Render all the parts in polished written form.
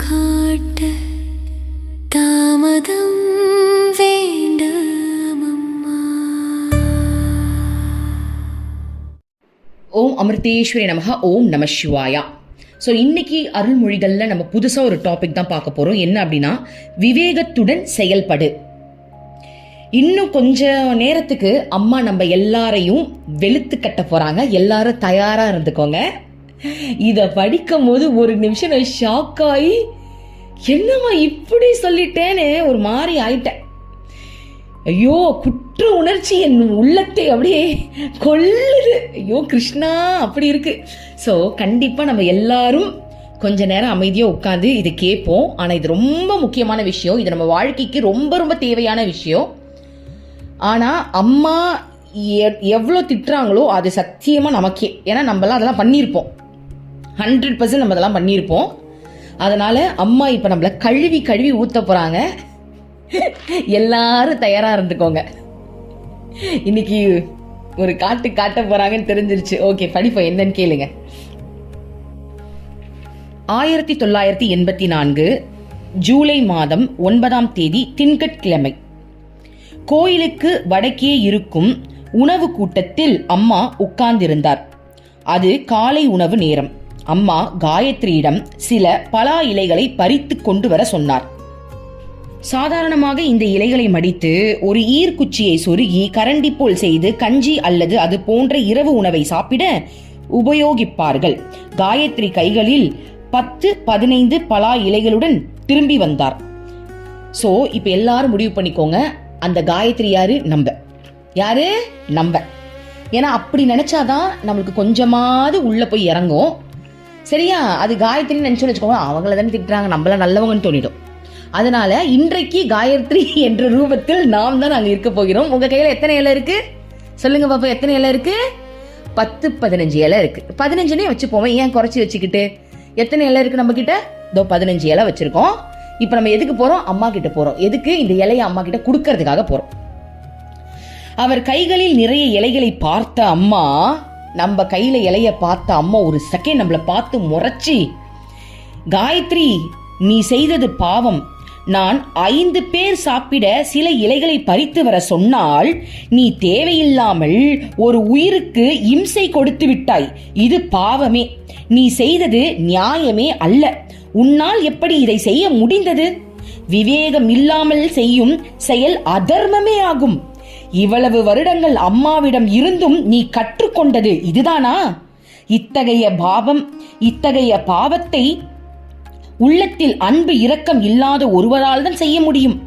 காட்ட தாமதம் வேண்டாமம்மா. ஓம் அமிர்தேஸ்வரி நமக. ஓம் நம சிவாயா. ஸோ இன்னைக்கு அருள்மொழிகளில் நம்ம புதுசாக ஒரு டாபிக் தான் பார்க்க போகிறோம். என்ன அப்படின்னா, விவேகத்துடன் செயல்படு. இன்னும் கொஞ்சம் நேரத்துக்கு அம்மா நம்ம எல்லாரையும் வெளுத்து கட்ட போகிறாங்க. எல்லாரும் தயாராக இருந்துக்கோங்க. இதை படிக்கும் போது ஒரு நிமிஷம் நான் ஷாக் ஆகி, என்னம்மா இப்படி சொல்லிட்டேன்னு ஒரு மாதிரி ஆயிட்டேன். ஐயோ, குற்ற உணர்ச்சி என் உள்ளத்தை அப்படியே கொல்லுது. ஐயோ கிருஷ்ணா, அப்படி இருக்கு. ஸோ கண்டிப்பாக நம்ம எல்லாரும் கொஞ்ச நேரம் அமைதியாக உட்காந்து இதை கேட்போம். ஆனால் இது ரொம்ப முக்கியமான விஷயம். இது நம்ம வாழ்க்கைக்கு ரொம்ப ரொம்ப தேவையான விஷயம். ஆனால் அம்மா எவ்வளோ திட்டுறாங்களோ அது சத்தியமாக நமக்கே. ஏன்னா நம்மளாம் அதெல்லாம் பண்ணியிருப்போம். 100% நம்ம அதெல்லாம் பண்ணியிருப்போம். அதனால் அம்மா இப்போ நம்மளை கழுவி கழுவி ஊற்ற போகிறாங்க. எல்லாரும் தயாராக இருந்துக்கோங்க. இன்னைக்கு ஒரு காட்ட போகிறாங்கன்னு தெரிஞ்சிருச்சு. ஓகே, படிப்போம். என்னன்னு கேளுங்க. 1984 ஜூலை மாதம் 9ஆம் தேதி திங்கட்கிழமை. கோயிலுக்கு வடக்கே இருக்கும் உணவு கூட்டத்தில் அம்மா உட்கார்ந்திருந்தார். அது காலை உணவு நேரம். அம்மா காயத்ரியிடம் சில பலா இலைகளை பறித்து கொண்டு வர சொன்னார். சாதாரணமாக இந்த இலைகளை மடித்து ஒரு ஈர்க்குச்சியை சொருகி கரண்டி போல் செய்து கஞ்சி அல்லது அது போன்ற இரவு உணவை சாப்பிட உபயோகிப்பார்கள். காயத்ரி கைகளில் 10-15 பலா இலைகளுடன் திரும்பி வந்தார். ஸோ இப்போ எல்லாரும் முடிவு பண்ணிக்கோங்க, அந்த காயத்ரி யாரு? யாரு? ஏன்னா அப்படி நினைச்சாதான் நம்மளுக்கு கொஞ்சமாவது உள்ள போய் இறங்கும். சரியா? அது காயத்ரின்னு நினைச்சோன்னு வச்சுக்கோங்க, அவங்கள தானே திட்டுறாங்க, நம்மள நல்லவங்கன்னு தோணிடும். அதனால இன்றைக்கு காயத்ரி என்ற ரூபத்தில் நாம் தான் நாங்கள் இருக்க போகிறோம். உங்க கையில எத்தனை இலை இருக்கு சொல்லுங்க பாப்பா? எத்தனை இலை இருக்கு? 10-15 இலை இருக்கு. 15 வச்சு போவேன், ஏன் குறைச்சி வச்சுக்கிட்டு? எத்தனை இலை இருக்கு நம்ம கிட்ட? 15 இலை வச்சிருக்கோம். இப்ப நம்ம எதுக்கு போறோம்? அம்மா கிட்ட போறோம். எதுக்கு? இந்த இலையை அம்மா கிட்ட கொடுக்கறதுக்காக போறோம். அவர் கைகளில் நிறைய இலைகளை பார்த்த அம்மா, நம்ம கையில இலைய பார்த்த அம்மா ஒரு செகண்ட் நம்மள பார்த்து முறைச்சி, காயத்ரி, நீ செய்தது பாவம். நான் 5 பேர் சாப்பிட சில இலைகளை பறித்து வர சொன்னால் நீ தேவையில்லாமல் ஒரு உயிருக்கு இம்சை கொடுத்து விட்டாய். இது பாவமே. நீ செய்தது நியாயமே அல்ல. உன்னால் எப்படி இதை செய்ய முடிந்தது? விவேகம் இல்லாமல் செய்யும் செயல் அதர்மமே ஆகும். இவ்வளவு வருடங்கள் அம்மாவிடம் இருந்தும் நீ கற்றுக்கொண்டது இதுதானா? இத்தகைய பாவத்தை உள்ளத்தில் அன்பு இரக்கம் இல்லாத ஒருவரால் தான் செய்ய முடியும்.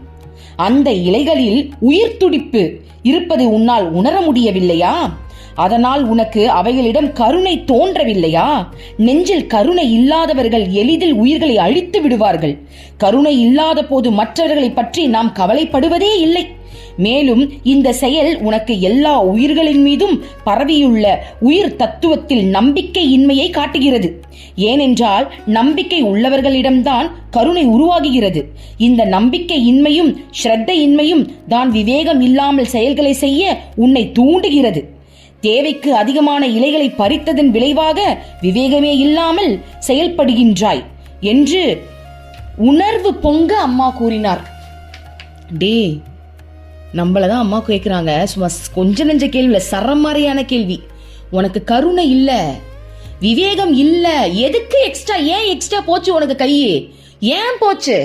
அந்த இலைகளில் உயிர் துடிப்பு இருப்பது உன்னால் உணர முடியவில்லையா? அதனால் உனக்கு அவைகளிடம் கருணை தோன்றவில்லையா? நெஞ்சில் கருணை இல்லாதவர்கள் எளிதில் உயிர்களை அழித்து விடுவார்கள். கருணை இல்லாத போது மற்றவர்களை பற்றி நாம் கவலைப்படுவதே இல்லை. மேலும் இந்த செயல் உனக்கு எல்லா உயிர்களின் மீதும் பரவியுள்ள உயிர் தத்துவத்தில் நம்பிக்கை இன்மையை காட்டுகிறது. ஏனென்றால் நம்பிக்கை உள்ளவர்களிடம்தான் கருணை உருவாகுகிறது. இந்த நம்பிக்கை இன்மையும் ஸ்ரத்தை இன்மையும் தான் விவேகம் இல்லாமல் செயல்களை செய்ய உன்னை தூண்டுகிறது. தேவைக்கு அதிகமான இலைகளை பறித்ததன் விளைவாக விவேகமே இல்லாமல் செயல்படுகின்றாய் என்று உணர்வு பொங்க அம்மா கூறினார். டே, நம்மளதான் அம்மா கேட்கிறாங்க. சும்மா கொஞ்ச நெஞ்ச கேள்வியில சரமாரியான கேள்வி. உனக்கு கருணை இல்ல, விவேகம் இல்ல, எதுக்கு எக்ஸ்ட்ரா? ஏன் எக்ஸ்ட்ரா போச்சு உனக்கு கையே? ஏன் போச்சு?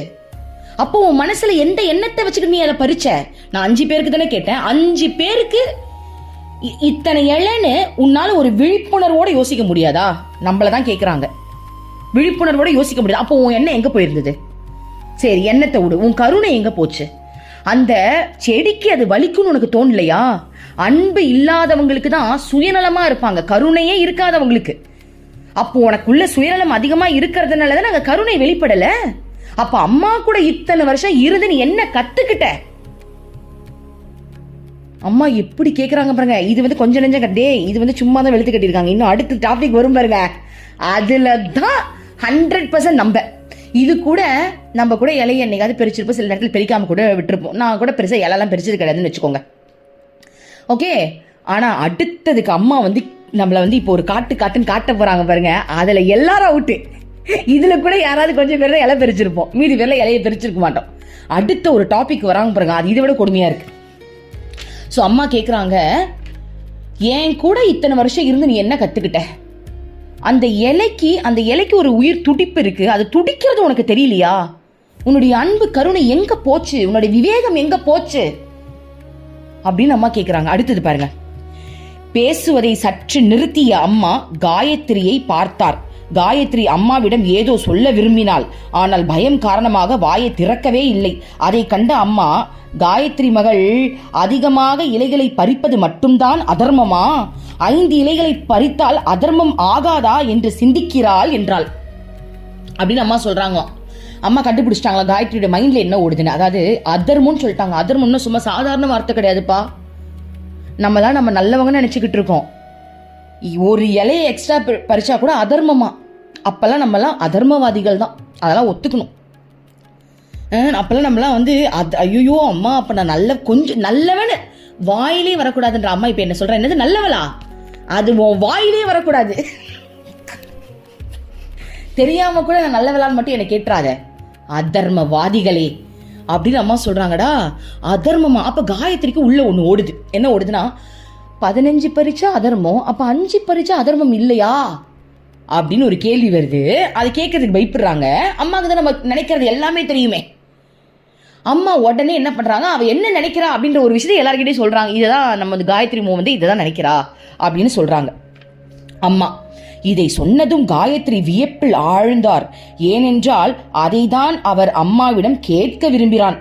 அப்போ உன் மனசுல எந்த எண்ணத்தை வச்சுக்கிட்டு நீ அதை பறிச்ச? நான் 5 பேருக்கு தானே கேட்டேன். 5 பேருக்கு இத்தனை இலைன்னு உன்னால ஒரு விழிப்புணர்வோட யோசிக்க முடியாதா? நம்மளதான் கேக்குறாங்க. விழிப்புணர்வோட யோசிக்க முடியாது. அப்போ உன் எண்ணம் எங்க போயிருந்தது? சரி, எண்ணத்தை விடு. உன் கருணை எங்க போச்சு? அந்த செடிக்கு அது வலிக்கும்னு உனக்கு தோணலையா? அன்பு இல்லாதவங்களுக்கு தான் சுயநலமா இருப்பாங்க, கருணையே இருக்காதவங்களுக்கு. அப்போ உனக்குள்ள சுயநலம் அதிகமா இருக்கிறதுனாலதான் நாங்க கருணை வெளிப்படல. அப்ப அம்மா கூட இத்தனை வருஷம் இருந்து நீ என்ன கத்துக்கிட்ட? அம்மா எப்படி கேக்குறாங்க பாருங்க. இது கொஞ்ச நெஞ்சம் கட்டே, இது சும்மா தான் வெளுத்து கட்டிருக்காங்க. இன்னும் அடுத்த டாபிக் வரும் பாருங்க, அதுலதான் 100% இது கூட நம்ம கூட இலையை என்னைக்காவது பிரிச்சிருப்போம், சில நேரத்தில் பிரிக்காம கூட விட்டுருப்போம். நான் கூட பெருசா இலையெல்லாம் பிரிச்சது கிடையாதுன்னு வச்சுக்கோங்க. ஓகே, ஆனா அடுத்ததுக்கு அம்மா நம்மள இப்போ ஒரு காட்டுன்னு காட்ட போறாங்க பாருங்க. அதுல எல்லாரும் அவுட்டு. இதுல கூட யாராவது கொஞ்சம் பேர் தான் இலை பறிச்சிருப்போம், மீதி பேர்ல இலையை பறிச்சிருக்க மாட்டோம். அடுத்த ஒரு டாபிக் வராங்க பாருங்க, அது இதை விட கொடுமையா இருக்கு. ஸோ அம்மா கேட்குறாங்க, என் கூட இத்தனை வருஷம் இருந்து நீ என்ன கத்துக்கிட்ட? அந்த இலைக்கு ஒரு உயிர் துடிப்பு இருக்கு, அது துடிக்கிறது உனக்கு தெரியலையா? உன்னுடைய அன்பு கருணை எங்க போச்சு? உன்னுடைய விவேகம் எங்க போச்சு அப்படின்னு அம்மா கேட்குறாங்க. அடுத்தது பாருங்க. பேசுவதை சற்று நிறுத்திய அம்மா காயத்ரியை பார்த்தார். காயத்ரி அம்மாவிடம் ஏதோ சொல்ல விரும்பினாள். ஆனால் பயம் காரணமாக வாயை திறக்கவே இல்லை. அதை கண்ட அம்மா, காயத்ரி மகள் அதிகமாக இலைகளை பறிப்பது மட்டும்தான் அதர்மமா? 5 இலைகளை பறித்தால் அதர்மம் ஆகாதா என்று சிந்திக்கிறாள் என்றாள் அப்படின்னு அம்மா சொல்றாங்க. அம்மா கண்டுபிடிச்சிட்டாங்களா காயத்ரியோட மைண்ட்ல என்ன ஓடுதுன்னு. அதாவது அதர்மம்னு சொல்லிட்டாங்க. அதர்மம்னு சும்மா சாதாரண வார்த்தை கிடையாதுப்பா. நம்ம நல்லவங்கன்னு நினைச்சுக்கிட்டு இருக்கோம். ஒரு இலையை எக்ஸ்ட்ரா பறிச்சா கூட அதர்மமா? அப்பெல்லாம் நம்மலாம் அதர்மவாதிகள் தான், அதெல்லாம் ஒத்துக்கணும். அப்பெல்லாம் நம்மளாம் வந்து ஐயோ அம்மா அப்ப நான் கொஞ்சம் நல்லவன்னு வாயிலே வரக்கூடாதுன்ற அம்மா இப்ப என்ன சொல்ற, என்னது நல்லவளா? அது வாயிலே வரக்கூடாது. தெரியாம கூட நான் நல்லவளான்னு மட்டும் என்ன கேட்டுறாத, அதர்மவாதிகளே அப்படின்னு அம்மா சொல்றாங்கடா. அதர்மமா? அப்ப காயத்ரிக்கு உள்ள ஒண்ணு ஓடுது. என்ன ஓடுதுன்னா, 15 பறிச்சா அதர்மம், அப்ப 5 பறிச்சா அதர்மம் இல்லையா அப்படின்னு ஒரு கேள்வி வருது. அது கேட்கறதுக்கு பயப்படுறாங்க. அம்மாக்கு தான் நம்ம நினைக்கிறது எல்லாமே தெரியுமே. அம்மா உடனே என்ன பண்றாங்க, அவ என்ன நினைக்கிறா அப்படின்ற ஒரு விஷயத்தை எல்லார்கிட்டையும் சொல்றாங்க. இதுதான் நம்ம காயத்ரி வந்து இதைதான் நினைக்கிறா அப்படின்னு சொல்றாங்க. அம்மா இதை சொன்னதும் காயத்ரி வியப்பில் ஆழ்ந்தார். ஏனென்றால் அதைதான் அவர் அம்மாவிடம் கேட்க விரும்பினான்.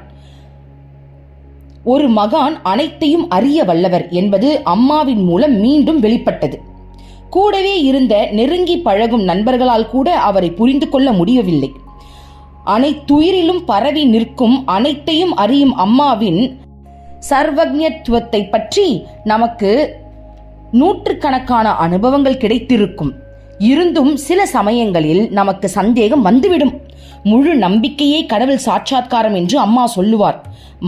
ஒரு மகான் அனைத்தையும் அறிய வல்லவர் என்பது அம்மாவின் மூலம் மீண்டும் வெளிப்பட்டது. கூடவே இருந்த நெருங்கி பழகும் நண்பர்களால் கூட அவரை புரிந்து கொள்ள முடியவில்லை. அனைத்துயிரிலும் பரவி நிற்கும் அனைத்தையும் அறியும் அம்மாவின் சர்வஜ்ஞத்துவத்தை பற்றி நமக்கு நூற்றுக்கணக்கான அனுபவங்கள் கிடைத்திருக்கும். இருந்தும் சில சமயங்களில் நமக்கு சந்தேகம் வந்துவிடும். முழு நம்பிக்கையே கடவுள் சாட்சாத்காரம் என்று அம்மா சொல்லுவார்.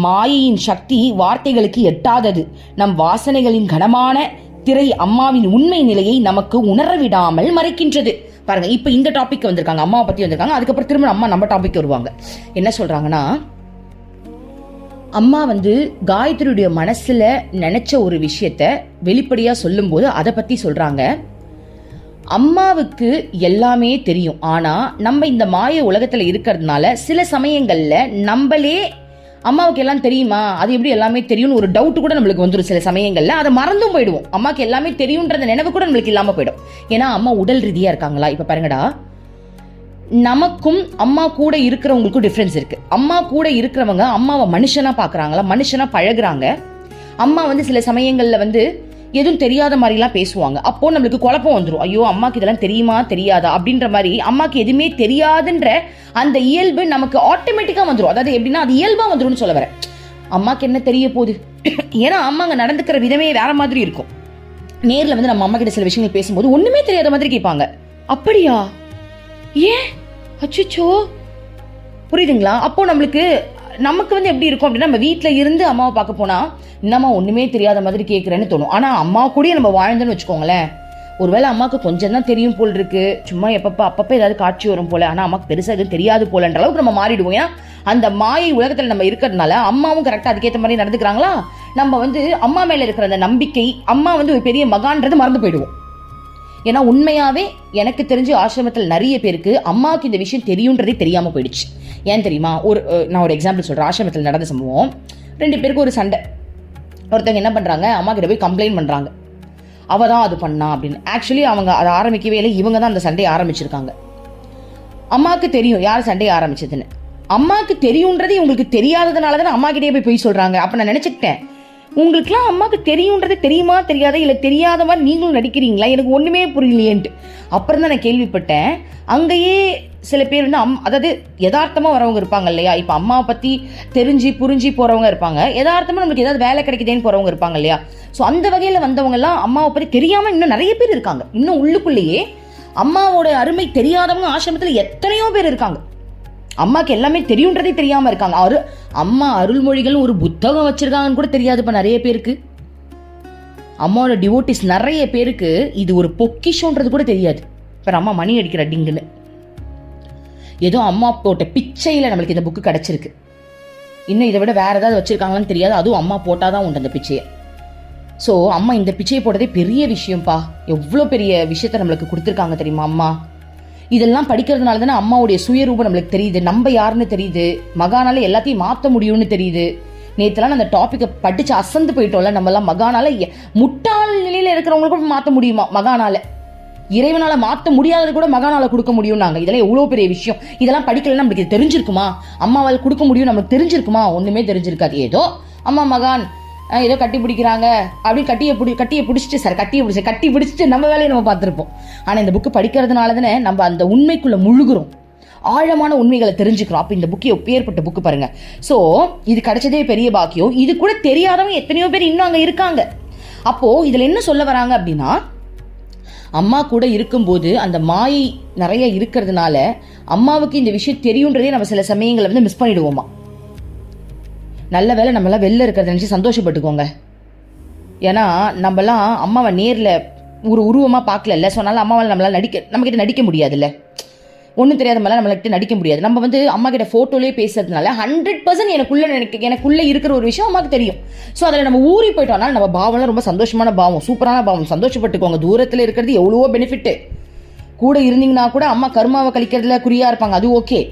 மாயையின் சக்தி வார்த்தைகளுக்கு எட்டாதது. நம் வாசனைகளின் கனமான திரை அம்மாவின் உண்மை நிலையை நமக்கு உணரவிடாமல் மறைக்கின்றது. பாருங்க, இப்ப இந்த டாபிக் வந்திருக்காங்க, அம்மாவை பத்தி வந்திருக்காங்க. அதுக்கப்புறம் திரும்ப அம்மா நம்ம டாபிக் வருவாங்க. என்ன சொல்றாங்கன்னா, அம்மா வந்து காயத்ரியுடைய மனசுல நினைச்ச ஒரு விஷயத்த வெளிப்படையா சொல்லும் போது அதை பத்தி சொல்றாங்க. அம்மாவுக்கு எல்லாமே தெரியும். ஆனா நம்ம இந்த மாய உலகத்துல இருக்கிறதுனால சில சமயங்கள்ல நம்மளே அம்மாவுக்கு எல்லாம் தெரியுமா, அது எப்படி எல்லாமே தெரியும்னு ஒரு டவுட் கூட நம்மளுக்கு வந்துடும். சில சமயங்கள்ல அதை மறந்தும் போயிடுவோம். அம்மாக்கு எல்லாமே தெரியும்ன்றத நினைவு கூட நம்மளுக்கு இல்லாம போயிடும். ஏன்னா அம்மா உடல் ரீதியா இருக்காங்களா. இப்ப பாருங்கடா, நமக்கும் அம்மா கூட இருக்கிறவங்களுக்கும் டிஃபரன்ஸ் இருக்கு. அம்மா கூட இருக்கிறவங்க அம்மாவை மனுஷனா பாக்குறாங்களா, மனுஷனா பழகுறாங்க. அம்மா வந்து சில சமயங்கள்ல வந்து எதுவும் தெரியாத மாதிரிலாம் பேசுவாங்க. அப்போ நம்மளுக்கு குழப்பம் வந்துடும். ஐயோ அம்மாக்கு இதெல்லாம் தெரியுமா தெரியாதா அப்படின்ற மாதிரி அம்மாக்கு எதுவுமே தெரியாதுன்ற அந்த இயல்பு நமக்கு ஆட்டோமேட்டிக்கா வந்துடும். அதாவது எப்படின்னா அது இயல்பா வந்துடும் சொல்ல வரேன். அம்மாக்கு என்ன தெரிய போகுது, ஏன்னா அம்மாங்க நடந்துக்கிற விதமே வேற மாதிரி இருக்கும். நேர்ல வந்து நம்ம அம்மா கிட்ட சில விஷயங்கள் பேசும்போது ஒண்ணுமே தெரியாத மாதிரி கேட்பாங்க. அப்படியா, ஏன், அச்சுச்சோ, புரியுதுங்களா? அப்போ நமக்கு வந்து எப்படி இருக்கும் அப்படின்னா, நம்ம வீட்டுல இருந்து அம்மாவை பார்க்க போனா இன்னமா ஒண்ணுமே தெரியாத மாதிரி கேட்கிறேன்னு தோணும். ஆனா அம்மா கூட நம்ம வாழ்ந்தோன்னு வச்சுக்கோங்களேன், ஒருவேளை அம்மாவுக்கு கொஞ்சம் தான் தெரியும் போல் இருக்கு, சும்மா அப்பப்ப ஏதாவது காட்சி வரும் போல, ஆனா அம்மாக்கு பெருசா எதுவும் தெரியாது போலன்ற அளவுக்கு நம்ம மாறிடுவோம். ஏன்னா அந்த மாயை உலகத்துல நம்ம இருக்கிறதுனால அம்மாவும் கரெக்டா அதுக்கேற்ற மாதிரி நடந்துக்கிறாங்களா, நம்ம வந்து அம்மா மேல இருக்கிற அந்த நம்பிக்கை, அம்மா வந்து ஒரு பெரிய மகான்றது மறந்து போயிடுவோம். ஏன்னா உண்மையாவே எனக்கு தெரிஞ்சு ஆசிரமத்தில் நிறைய பேருக்கு அம்மாவுக்கு இந்த விஷயம் தெரியுன்றதே தெரியாம போயிடுச்சு. ஏன் தெரியுமா? நான் ஒரு எக்ஸாம்பிள் சொல்றேன். ஆசிரமத்தில் நடந்த சம்பவம். 2 பேருக்கு ஒரு சண்டை. ஒருத்தவங்க என்ன பண்றாங்க, அம்மா கிட்ட போய் கம்ப்ளைண்ட் பண்றாங்க, அவ தான் அது பண்ணா அப்படின்னு. ஆக்சுவலி அவங்க அதை ஆரம்பிக்கவே இல்லை, இவங்க தான் அந்த சண்டையை ஆரம்பிச்சிருக்காங்க. அம்மாவுக்கு தெரியும் யார் சண்டையை ஆரம்பிச்சதுன்னு. அம்மாவுக்கு தெரியுன்றது இவங்களுக்கு தெரியாததுனால தானே அம்மா கிட்டே போய் சொல்றாங்க. அப்ப நான் நினைச்சுக்கிட்டேன், உங்களுக்குலாம் அம்மாவுக்கு தெரியுன்றது தெரியுமா தெரியாத, இல்லை தெரியாத மாதிரி நீங்களும் நடிக்கிறீங்களா, எனக்கு ஒண்ணுமே புரியலையேன்ட்டு. அப்புறம் தான் நான் கேள்விப்பட்டேன், அங்கேயே சில பேர் வந்து அதாவது யதார்த்தமா வரவங்க இருப்பாங்க இல்லையா. இப்ப அம்மாவை பத்தி தெரிஞ்சு புரிஞ்சு போறவங்க இருப்பாங்க, யதார்த்தமா நம்மளுக்கு ஏதாவது வேலை கிடைக்குதேன்னு போறவங்க இருப்பாங்க இல்லையா. ஸோ அந்த வகையில வந்தவங்க எல்லாம் அம்மாவை பத்தி தெரியாம இன்னும் நிறைய பேர் இருக்காங்க. இன்னும் உள்ளுக்குள்ளேயே அம்மாவோட அருமை தெரியாதவங்க ஆசிரமத்துல எத்தனையோ பேர் இருக்காங்க. அம்மாக்கு எல்லாமே தெரியுன்றதே தெரியாம இருக்காங்க. அம்மா அருள்மொழிகள் ஒரு புத்தகம் வச்சிருக்காங்கன்னு கூட தெரியாது இப்ப நிறைய பேருக்கு. அம்மாவோட டிவோட்டிஸ் நிறைய பேருக்கு இது ஒரு பொக்கிஷன்றது கூட தெரியாது. இப்ப அம்மா மணி அடிக்கிற டிங்குன்னு ஏதோ அம்மா போட்ட பிச்சையில் நம்மளுக்கு இந்த புக்கு கிடச்சிருக்கு. இன்னும் இதை விட வேறு ஏதாவது வச்சுருக்காங்களான்னு தெரியாது. அதுவும் அம்மா போட்டால் தான் உண்டு அந்த பிச்சையை. ஸோ அம்மா இந்த பிச்சையை போட்டதே பெரிய விஷயம்ப்பா. எவ்வளோ பெரிய விஷயத்த நம்மளுக்கு கொடுத்துருக்காங்க தெரியுமா அம்மா. இதெல்லாம் படிக்கிறதுனால தானே அம்மாவுடைய சுயரூபம் நம்மளுக்கு தெரியுது, நம்ம யாருன்னு தெரியுது, மகானால எல்லாத்தையும் மாற்ற முடியும்னு தெரியுது. நேற்றுலாம் அந்த டாப்பிக்கை படித்து அசந்து போயிட்டோம்ல நம்மலாம். மகானால முட்டாள் நிலையில் இருக்கிறவங்களுக்கும் மாற்ற முடியுமா மகானால? இறைவனால மாற்ற முடியாதது கூட மகானால கொடுக்க முடியும். நாங்கள் இதெல்லாம் எவ்வளோ பெரிய விஷயம். இதெல்லாம் படிக்கலன்னா நம்மளுக்கு இது தெரிஞ்சிருக்குமா? அம்மாவால் கொடுக்க முடியும் நம்மளுக்கு தெரிஞ்சிருக்குமா? ஒன்றுமே தெரிஞ்சிருக்காது. ஏதோ அம்மா மகான் ஏதோ கட்டி பிடிக்கிறாங்க அப்படி கட்டியை பிடிச்சிட்டு நம்ம வேலையை நம்ம பார்த்துருப்போம். ஆனால் இந்த புக்கு படிக்கிறதுனால தானே நம்ம அந்த உண்மைக்குள்ளே முழுகிறோம், ஆழமான உண்மைகளை தெரிஞ்சுக்கிறோம். அப்போ இந்த புக்கு எப்பேற்பட்ட புக்கு பாருங்க. ஸோ இது கிடைச்சதே பெரிய பாக்கியம். இது கூட தெரியாதவங்க எத்தனையோ பேர் இன்னும் அங்கே இருக்காங்க. அப்போது இதில் என்ன சொல்ல வராங்க அப்படின்னா, அம்மா கூட இருக்கும்போது அந்த மாயை நிறைய இருக்கிறதுனால அம்மாவுக்கு இந்த விஷயம் தெரியுன்றதே நம்ம சில சமயங்களை வந்து மிஸ் பண்ணிடுவோமா. நல்ல வேலை நம்மளாம் வெளில இருக்கிறத நினச்சி சந்தோஷப்பட்டுக்கோங்க. ஏன்னா நம்மலாம் அம்மாவை நேரில் ஒரு உருவமாக பார்க்கல. ஸோ அதனால் அம்மாவால் நம்மக்கிட்ட நடிக்க முடியாதுல்ல. ஒன்றும் தெரியாத மாதிரிலாம் நம்மள்கிட்ட நடிக்க முடியாது. நம்ம வந்து அம்மா கிட்ட ஃபோட்டோலேயே பேசுறதுனால 100% எனக்குள்ளே இருக்கிற ஒரு விஷயம் அம்மாவுக்கு தெரியும். ஸோ அதில் நம்ம ஊறி போயிட்டோம்னா நம்ம பாவம்லாம் ரொம்ப சந்தோஷமான பாவம், சூப்பரான பாவம். சந்தோஷப்பட்டுக்கோங்க. தூரத்தில் இருக்கிறது எவ்வளவோ பெனிஃபிட்டு. கூட இருந்தீங்கன்னா கூட அம்மா கர்மாவை கழிக்கிறதுல குறியா இருப்பாங்க, அது ஓகே.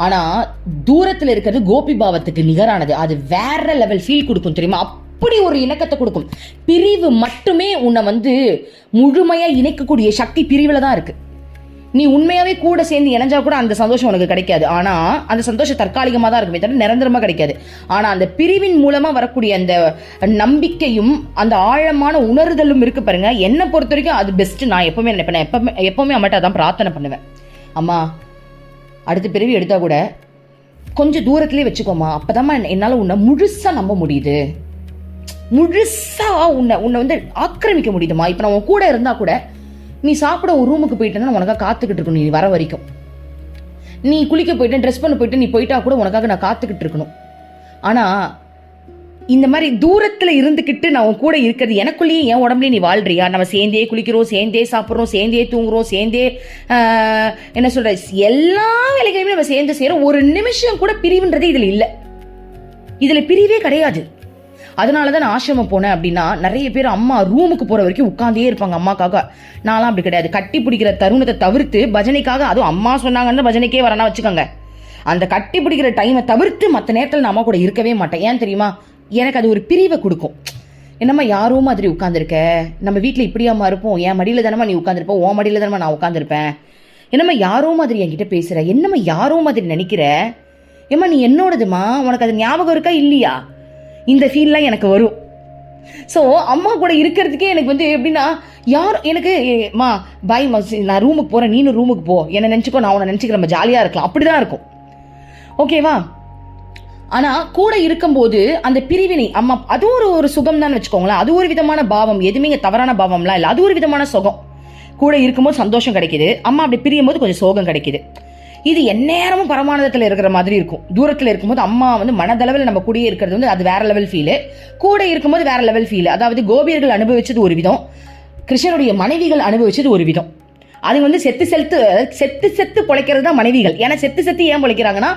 ஆனால் தூரத்தில் இருக்கிறது கோபி பாவத்துக்கு நிகரானது. அது வேற லெவல் ஃபீல் கொடுக்கும் தெரியுமா. அப்படி ஒரு இணக்கத்தை கொடுக்கும். பிரிவு மட்டுமே உன்னை வந்து முழுமையாக இணைக்கக்கூடிய சக்தி பிரிவில் தான் இருக்கு. நீ உண்மையாவே கூட சேர்ந்து இணைஞ்சா கூட அந்த சந்தோஷம் உனக்கு கிடைக்காது. ஆனா அந்த சந்தோஷம் தற்காலிகமாக தான் இருக்குமே தவிர நிரந்தரமா கிடைக்காது. ஆனா அந்த பிரிவின் மூலமா வரக்கூடிய அந்த நம்பிக்கையும் அந்த ஆழமான உணர்தலும் இருக்கு பாருங்க. என்னை பொறுத்த வரைக்கும் அது பெஸ்ட். நான் எப்பவுமே நினைப்பேன், எப்பவுமே அம்மாட்ட அதான் பிரார்த்தனை பண்ணுவேன். அம்மா அடுத்த பிரிவு எடுத்தா கூட கொஞ்சம் தூரத்திலே வச்சுக்கோமா, அப்பதான் என்னால உன்னை முழுசா நம்ப முடியுது, முழுசா உன்னை வந்து ஆக்கிரமிக்க முடியுதுமா. இப்ப நான் உன் கூட இருந்தா கூட நீ சாப்பிட ஒரு ரூமுக்கு போயிட்டேன்னா உனக்காக காத்துக்கிட்டு இருக்கணும். நீ வர வரைக்கும் நீ குளிக்க போயிட்டு ட்ரெஸ் பண்ண போயிட்டு நீ போயிட்டா கூட உனக்காக நான் காத்துக்கிட்டு இருக்கணும். ஆனா இந்த மாதிரி தூரத்துல இருந்துக்கிட்டு நான் உன் கூட இருக்கிறது எனக்குள்ளேயே என் உடம்புலயே நீ வாழ்றியா? நம்ம சேர்ந்தே குளிக்கிறோம், சேர்ந்தே சாப்பிட்றோம், சேர்ந்தே தூங்குறோம், சேர்ந்தே என்ன சொல்ற எல்லா வேலைகளையுமே நம்ம சேர்ந்து செய்யறோம். ஒரு நிமிஷம் கூட பிரிவுன்றதே இதுல இல்லை. இதுல பிரிவே கிடையாது. அதனாலதான் நான் ஆசிரமம் போனேன் அப்படின்னா நிறைய பேர் அம்மா ரூமுக்கு போற வரைக்கும் உட்காந்தே இருப்பாங்க அம்மாக்காக. நான்லாம் அப்படி கிடையாது. கட்டி பிடிக்கிற தருணத்தை தவிர்த்து பஜனைக்காக, அதுவும் அம்மா சொன்னாங்கன்னு பஜனைக்கே வரனா வச்சுக்கோங்க, அந்த கட்டி பிடிக்கிற டைமை தவிர்த்து மற்ற நேரத்தில் நான் அம்மா கூட இருக்கவே மாட்டேன். ஏன் தெரியுமா? எனக்கு அது ஒரு பிரிவை கொடுக்கும். என்னம்மா யாரோ மாதிரி உட்காந்துருக்க, நம்ம வீட்டில் இப்படியாம்மா இருப்போம், என் மடியில் தானம்மா நீ உட்காந்துருப்போம், உன் மடியில் தானம்மா நான் உட்காந்துருப்பேன், என்னம்மா யாரோ மாதிரி என்கிட்ட பேசுற, என்னம்மா யாரோ மாதிரி நினைக்கிற, ஏம்மா நீ என்னோடதுமா, உனக்கு அது ஞாபகம் இருக்கா இல்லையா? இந்த ஃபீல்லாம் எனக்கு வரும். ஸோ அம்மா கூட இருக்கிறதுக்கே எனக்கு வந்து எப்படின்னா, யார் எனக்கு மா பாய் நான் ரூமுக்கு போகிறேன், நீனும் ரூமுக்கு போ, என்னை நினச்சிக்கோ, நான் உன்னை நினச்சிக்கிறேன், நம்ம ஜாலியாக இருக்கலாம், அப்படி தான் இருக்கும். ஓகேவா? ஆனால் கூட இருக்கும்போது அந்த பிரிவினை அம்மா அது ஒரு சுகம் தான் வச்சுக்கோங்களேன். அது ஒரு விதமான பாவம், எதுவுமே தவறான பாவம்லாம் இல்லை. அது ஒரு விதமான சுகம். கூட இருக்கும்போது சந்தோஷம் கிடைக்குது, அம்மா அப்படி பிரியும் போது கொஞ்சம் சோகம் கிடைக்குது. இது எந்நேரமும் பரமானதத்தில் இருக்கிற மாதிரி இருக்கும். தூரத்தில் இருக்கும்போது அம்மா வந்து மனதளவில் நம்ம கூடயே இருக்கிறது வந்து அது வேற லெவல் ஃபீலு. கூட இருக்கும்போது வேற லெவல் ஃபீலு. அதாவது கோபியர்கள் அனுபவிச்சது ஒரு விதம், கிருஷ்ணனுடைய மனைவிகள் அனுபவிச்சது ஒரு விதம். அது வந்து செத்து பொழைக்கிறது தான் மனைவிகள். ஏன்னா செத்து ஏன் பொழைக்கிறாங்கன்னா,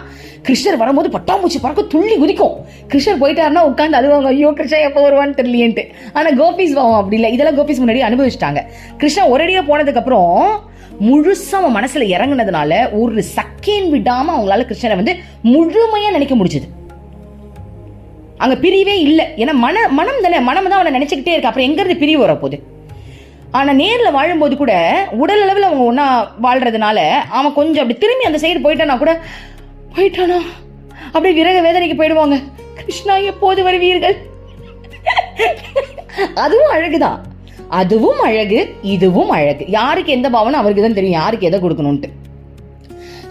கிருஷ்ணர் வரும்போது பட்டாம்பூச்சி பறக்க துள்ளி குதிக்கும். கிருஷ்ணர் போயிட்டாருன்னா உட்காந்து அழுவாங்க, ஐயோ கிருஷ்ணா எப்போ வருவான்னு தெரியலேன்ட்டு. ஆனால் கோபிஸ் பாவம் அப்படி இல்லை. இதெல்லாம் கோபிஸ் முன்னாடி அனுபவிச்சுட்டாங்க. கிருஷ்ணா ஒரேடியா போனதுக்கு அப்புறம் முழுசா அவன் மனசுல இறங்குனதுனால ஒரு செகண்ட் விடாம அவங்களால கிருஷ்ணரை வந்து முழுமையா நினைக்க முடிஞ்சது. அங்க பிரிவே இல்லை. ஏன்னா மனம் தானே, மனம் தான் அவனை நினைச்சுக்கிட்டே இருக்கு. அப்புறம் எங்க இருந்து பிரிவு வரப்போகுது? ஆனா நேர்ல வாழும்போது கூட உடல் அளவில் அவங்க ஒன்னா வாழ்றதுனால அவன் கொஞ்சம் அப்படி திரும்பி அந்த சைடு போயிட்டானா அப்படியே விரக வேதனைக்கு போயிடுவாங்க. கிருஷ்ணா எப்போது வருவீர்கள்? அதுவும் அழகுதான், அதுவும் அழகு, இதுவும் அழகு. யாருக்கு எந்த பாவனை அவருக்கு தான் தெரியும், யாருக்கு எதை கொடுக்கணும்ட்டு.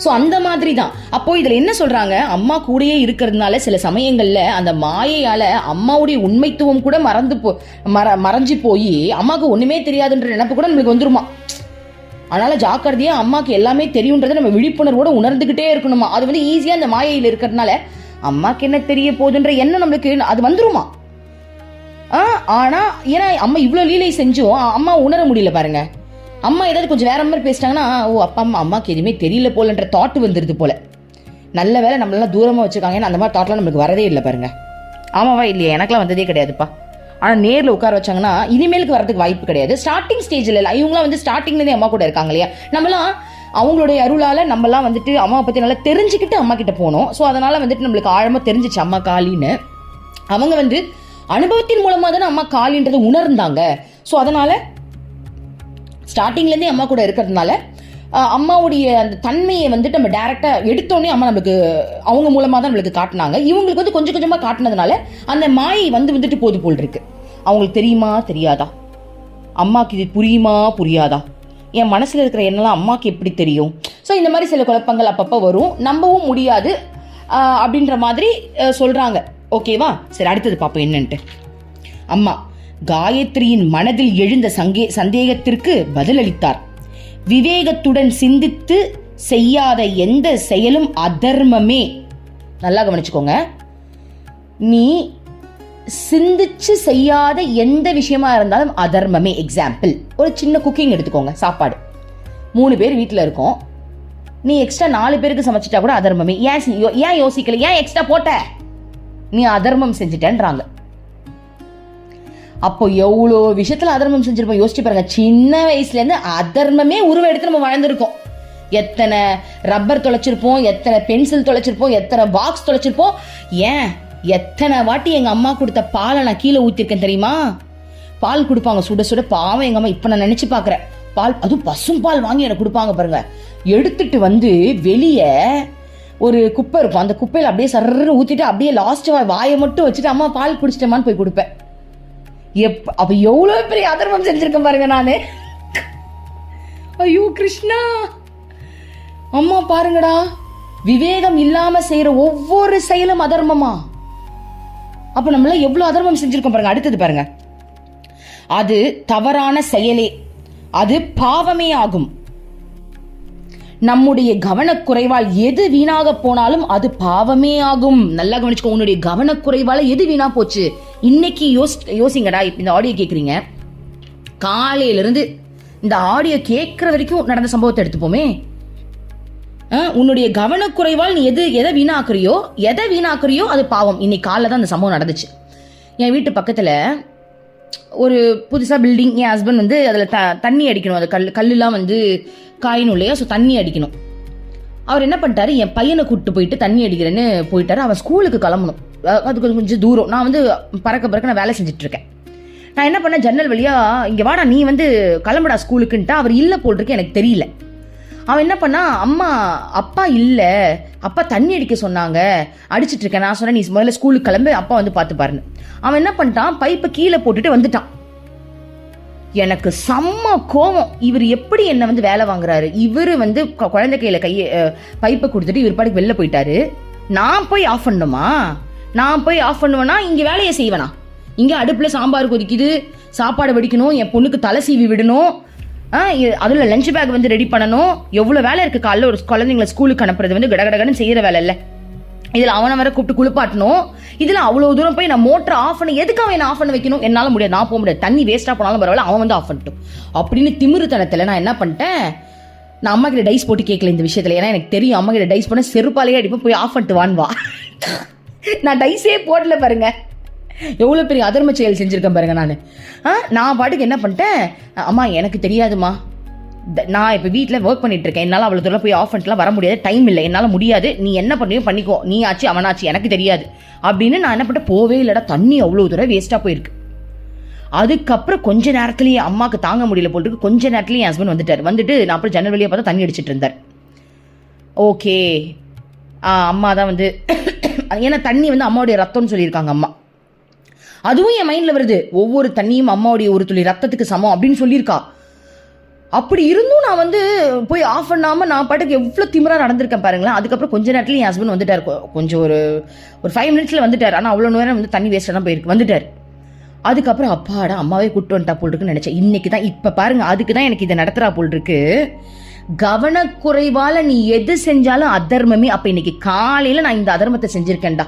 ஸோ அந்த மாதிரி தான். அப்போ இதுல என்ன சொல்றாங்க, அம்மா கூடயே இருக்கிறதுனால சில சமயங்கள்ல அந்த மாயையால அம்மாவுடைய உண்மைத்துவம் கூட மறைஞ்சு போய் அம்மாவுக்கு ஒண்ணுமே தெரியாதுன்ற நினைப்பு கூட நம்மளுக்கு வந்துருமா. அதனால ஜாக்கிரதையா அம்மாக்கு எல்லாமே தெரியுன்றதை நம்ம விழிப்புணர்வோட உணர்ந்துகிட்டே இருக்கணுமா. அது வந்து ஈஸியா அந்த மாயையில் இருக்கிறதுனால அம்மாக்கு என்ன தெரிய போகுதுன்ற எண்ணம் நம்மளுக்கு அது வந்துருமா. ஆனா ஏன்னா அம்மா இவ்வளவு லீலை செஞ்சும் அம்மா உணர முடியல பாருங்க. அம்மா ஏதாவது கொஞ்சம் வேற மாதிரி பேசிட்டாங்கன்னா ஓ அப்பா அம்மாக்கு எதுவுமே தெரியல போலன்ற தாட் வந்துருது போல. நல்ல வேலை நம்மளெல்லாம் தூரமாக வச்சுருக்காங்க. ஏன்னா அந்த மாதிரி தாட்லாம் நம்மளுக்கு வரதே இல்லை பாருங்க. ஆமாவா இல்லையா? எனக்குலாம் வந்ததே கிடையாதுப்பா. ஆனால் நேரில் உட்கார வச்சாங்கன்னா இனிமேலுக்கு வரதுக்கு வாய்ப்பு கிடையாது. ஸ்டார்டிங் ஸ்டேஜில் இல்லை, இவங்களாம் வந்து ஸ்டார்டிங்லேருந்தே அம்மா கூட இருக்காங்க இல்லையா. நம்மளாம் அவங்களுடைய அருளால் நம்மலாம் வந்துட்டு அம்மாவை பற்றி நல்லா தெரிஞ்சுக்கிட்டு அம்மா கிட்ட போனோம். ஸோ அதனால் வந்துட்டு நம்மளுக்கு ஆழமாக தெரிஞ்சிச்சு அம்மா காளின்னு. அவங்க வந்து அனுபவத்தின் மூலமாக தானே அம்மா காளின்றதை உணர்ந்தாங்க. ஸோ அதனால் ஸ்டார்டிங்லேருந்தே அம்மா கூட இருக்கிறதுனால அம்மாவுடைய அந்த தன்மையை வந்துட்டு நம்ம டைரெக்டாக எடுத்தோடனே அம்மா நம்மளுக்கு அவங்க மூலமாக தான் நம்மளுக்கு காட்டினாங்க. இவங்களுக்கு வந்து கொஞ்சம் கொஞ்சமாக காட்டினதுனால அந்த மாயை வந்துட்டு போது போல் இருக்கு. அவங்களுக்கு தெரியுமா தெரியாதா, அம்மாவுக்கு இது புரியுமா புரியாதா, என் மனசில் இருக்கிற எண்ணெல்லாம் அம்மாவுக்கு எப்படி தெரியும். ஸோ இந்த மாதிரி சில குழப்பங்கள் அப்பப்போ வரும். நம்பவும் முடியாது அப்படின்ற மாதிரி சொல்கிறாங்க. ஓகேவா, சரி அடுத்தது பார்ப்போம் என்னன்ட்டு. அம்மா காயத்ரியின் மனதில் எழுந்த சந்தேகத்திற்கு பதிலளித்தார். விவேகத்துடன் சிந்தித்து செய்யாத எந்த செயலும் அதர்மமே. நல்லா கவனிச்சுக்கோங்க. நீ சிந்திச்சு செய்யாத எந்த விஷயமா இருந்தாலும் அதர்மமே. எக்ஸாம்பிள், ஒரு சின்ன குக்கிங் எடுத்துக்கோங்க. சாப்பாடு 3 பேர் வீட்டில் இருக்கோம், நீ எக்ஸ்ட்ரா 4 பேருக்கு சமைச்சிட்டா கூட அதர்மமே. ஏன் யோசிக்கல, ஏன் எக்ஸ்ட்ரா போட்ட, நீ அதர்மம் செஞ்சுட்டேன்றாங்க. அப்போ எவ்வளோ விஷயத்துல அதர்மம் செஞ்சிருப்போம் யோசிச்சு பாருங்க. சின்ன வயசுல இருந்து அதர்மமே உருவம் எடுத்து நம்ம வாழ்ந்திருக்கோம். எத்தனை ரப்பர் தொலைச்சிருப்போம், எத்தனை பென்சில் தொலைச்சிருப்போம், எத்தனை பாக்ஸ் தொலைச்சிருப்போம். ஏன் எத்தனை வாட்டி எங்க அம்மா கொடுத்த பாலை நான் கீழே ஊத்திருக்கேன் தெரியுமா. பால் கொடுப்பாங்க சுட சுட, பாவம் எங்க அம்மா. இப்ப நான் நினைச்சு பாக்குறேன், பால் அதுவும் பசும் பால் வாங்கி எனக்கு கொடுப்பாங்க பாருங்க. எடுத்துட்டு வந்து வெளியே ஒரு குப்பை இருக்கும், அந்த குப்பையில அப்படியே சர்ன்னு ஊத்திட்டு அப்படியே லாஸ்ட் வாயை மட்டும் வச்சுட்டு அம்மா பால் குடிச்சிட்டேமான்னு போய் கொடுப்பேன். அப்ப எவ்வளவு பெரிய அதர்மம் செஞ்சிருக்கேன் பாருங்க நானு. ஐயோ கிருஷ்ணா, அம்மா பாருங்கடா, விவேகம் இல்லாம செய்யற ஒவ்வொரு செயலும் அதர்மமா. அப்ப நம்மள எவ்வளவு அதர்மம் செஞ்சிருக்கோம் பாருங்க. அடுத்தது பாருங்க, அது தவறான செயலே, அது பாவமே ஆகும். நம்முடைய கவனக்குறைவால் எது வீணாக போனாலும் அது பாவமே ஆகும். நல்லா கவனிச்சுக்கோ. உன்னுடைய கவனக்குறைவால எது வீணா போச்சு இன்னைக்கு யோசிங்கடா. இந்த ஆடியோ கேக்குறீங்க, காலையில இருந்து இந்த ஆடியோ கேட்கிற வரைக்கும் நடந்த சம்பவத்தை எடுத்துப்போமே. உன்னுடைய கவனக்குறைவால் நீ எதை வீணாக்குறியோ அது பாவம். இன்னைக்கு காலைல தான் அந்த சம்பவம் நடந்துச்சு. என் வீட்டு பக்கத்துல ஒரு புதுசாக பில்டிங். என் ஹஸ்பண்ட் வந்து அதில் தண்ணி அடிக்கணும். அது கல்லுலாம் வந்து காயணும் இல்லையா, ஸோ தண்ணி அடிக்கணும். அவர் என்ன பண்ணிட்டாரு, என் பையனை கூப்பிட்டு போயிட்டு தண்ணி அடிக்கிறேன்னு போயிட்டாரு. அவன் ஸ்கூலுக்கு கிளம்பணும், அதுக்கு கொஞ்சம் தூரம். நான் வந்து பறக்க நான் வேலை செஞ்சுட்டு இருக்கேன். நான் என்ன பண்ணேன், ஜன்னல் வழியா இங்கே வாடா நீ வந்து கிளம்புடா ஸ்கூலுக்குன்ட்டு. அவர் இல்லை போல் இருக்கு, எனக்கு தெரியல. அவன் என்ன பண்ணா, அப்பா இல்லை, அப்பா தண்ணி அடிக்க சொன்னாங்க, அடிச்சிட்டு இருக்கேன். நான் சொன்னேன் நீ முதல்ல ஸ்கூலுக்கு கிளம்பு, அப்பா வந்து பார்த்து பாருன்னு. அவன் என்ன பண்ணிட்டான், பைப்பை கீழே போட்டுட்டு வந்துட்டான். எனக்கு செம்ம கோவம். இவர் எப்படி என்ன வந்து வேலை வாங்குறாரு. இவரு வந்து குழந்தை கையில பைப்பை கொடுத்துட்டு இவர் பாட்டுக்கு வெளில போயிட்டாரு. நான் போய் ஆஃப் பண்ணுமா? நான் போய் ஆஃப் பண்ணுவேனா இங்க வேலையை செய்வேனா? இங்க அடுப்புல சாம்பார் கொதிக்குது, சாப்பாடு வடிக்கணும், என் பொண்ணுக்கு தலை சீவி விடணும், அதுல லஞ்ச் பேக் வந்து ரெடி பண்ணணும். எவ்வளவு வேலை இருக்கு. காலைல ஒரு குழந்தைங்களை ஸ்கூலுக்கு அனுப்புறது வந்து கடகடகன்னு செய்யற வேலை இல்ல. இதுல அவனை வர கூப்பிட்டு குளிப்பாட்டணும். இதுல அவ்வளவு தூரம் போய் நான் மோட்டர் ஆஃப் பண்ண, எதுக்கு அவன் ஆஃப் பண்ண வைக்கணும்? என்னால முடியாது, நான் போக முடியாது. தண்ணி வேஸ்டா போனாலும் பரவாயில்ல, அவன் வந்து ஆஃப் பண்ணிட்டோம் அப்படின்னு திமிருத்தனத்துல நான் என்ன பண்ணிட்டேன், நான் அம்மா கிட்ட டைஸ் போட்டு கேட்கல இந்த விஷயத்துல. ஏன்னா எனக்கு தெரியும் அம்மா கிட்ட டைஸ் பண்ண செருப்பாலேயே அடிப்போம், போய் ஆஃப் பண்ணிட்டு வான்வா. நான் டைஸே போடல பாருங்க. எவ்வளவு பெரிய அதர்ம செயல் செஞ்சிருக்கேன் பாருங்க நான் பாட்டுக்கு என்ன பண்ணிட்டேன், அம்மா எனக்கு தெரியாதுமா, நான் இப்போ வீட்டில் ஒர்க் பண்ணிட்டு இருக்கேன், என்னால் அவ்வளோ தூரம் போய் ஆஃப் பண்ணிட்டுலாம் வர முடியாது, டைம் இல்லை, என்னால் முடியாது, நீ என்ன பண்ணியோ பண்ணிக்கோ, நீ ஆச்சு அவனாச்சு எனக்கு தெரியாது அப்படின்னு நான் என்ன பண்ணிட்டேன், போவே இல்லைடா. தண்ணி அவ்வளோ தூரம் வேஸ்ட்டாக போயிருக்கு. அதுக்கப்புறம் கொஞ்ச நேரத்துலேயே அம்மாவுக்கு தாங்க முடியல போட்டுருக்கு. கொஞ்ச நேரத்துலேயே என் ஹஸ்பண்ட் வந்துட்டு நான் அப்புறம் ஜன்னல் வழியாக பார்த்தா தண்ணி அடிச்சிட்டு இருந்தார். ஓகே, அம்மா தான் வந்து ஏன்னா தண்ணி வந்து அம்மாவுடைய ரத்தம்னு சொல்லியிருக்காங்க அம்மா. அதுவும் என் மைண்டில் வருது, ஒவ்வொரு தண்ணியும் அம்மாவுடைய ஒரு துளி ரத்தத்துக்கு சமம் அப்படின்னு சொல்லியிருக்கா. அப்படி இருந்தும் நான் வந்து போய் ஆஃப் பண்ணாமல் நான் பாட்டுக்கு எவ்வளோ திமிராக நடந்திருக்கேன் பாருங்களேன். அதுக்கப்புறம் கொஞ்ச நேரத்தில் என் ஹஸ்பண்ட் வந்துட்டார். கொஞ்சம் ஒரு 5 மினிட்ஸில் வந்துட்டார். ஆனால் அவ்வளோ நேரம் வந்து தண்ணி வேஸ்ட்டாக தான் போயிருக்கு, வந்துட்டார். அதுக்கப்புறம் அப்பாடா அம்மாவே கூட்டு வந்துட்டா போல் இருக்குன்னு நினச்சேன். இன்னைக்கு தான் இப்போ பாருங்க, அதுக்கு தான் எனக்கு இதை நடத்துகிறா போல் இருக்கு. கவனக்குறைவால் நீ எது செஞ்சாலும் அதர்மமே. அப்போ இன்னைக்கு காலையில் நான் இந்த அதர்மத்தை செஞ்சுருக்கேன்டா.